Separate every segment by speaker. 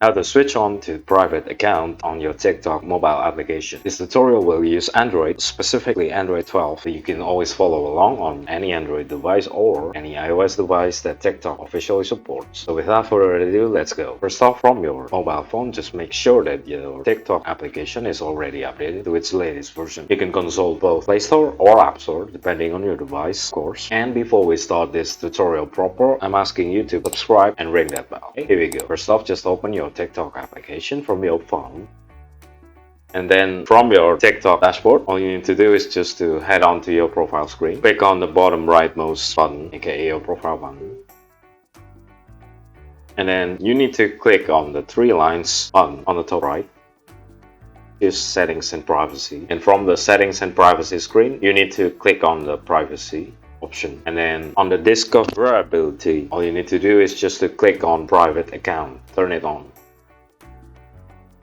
Speaker 1: How to switch on to private account on your TikTok mobile application. This tutorial will use Android, specifically Android 12, so you can always follow along on any Android device or any iOS device that TikTok officially supports. So without further ado, let's go. First off, from your mobile phone, just make sure that your TikTok application is already updated to its latest version. You can consult both Play Store or App Store, depending on your device, of course. And before we start this tutorial proper, I'm asking you to subscribe and ring that bell. Okay, here we go. First off, just open your TikTok application from your phone. And then from your TikTok dashboard, all you need to do is just to head on to your profile screen. Click on the bottom rightmost button, aka your profile button. And then you need to click on the three lines button on the top right. Is settings and privacy. And from the settings and privacy screen, you need to click on the privacy option. And then on the discoverability, all you need to do is just to click on private account. Turn it on.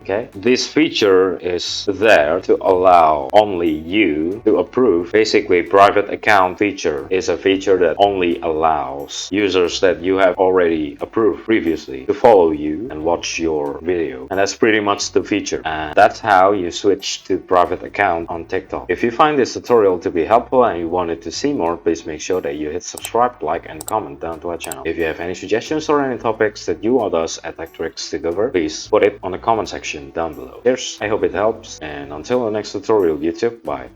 Speaker 1: Okay, this feature is there to allow only you to approve. Basically, private account feature is a feature that only allows users that you have already approved previously to follow you and watch your video. And that's pretty much the feature. And that's how you switch to private account on TikTok. If you find this tutorial to be helpful and you wanted to see more, please make sure that you hit subscribe, like, and comment down to our channel. If you have any suggestions or any topics that you want us at TechTricks to cover, please put it on the comment section down below. Cheers, I hope it helps, and until the next tutorial, YouTube, bye.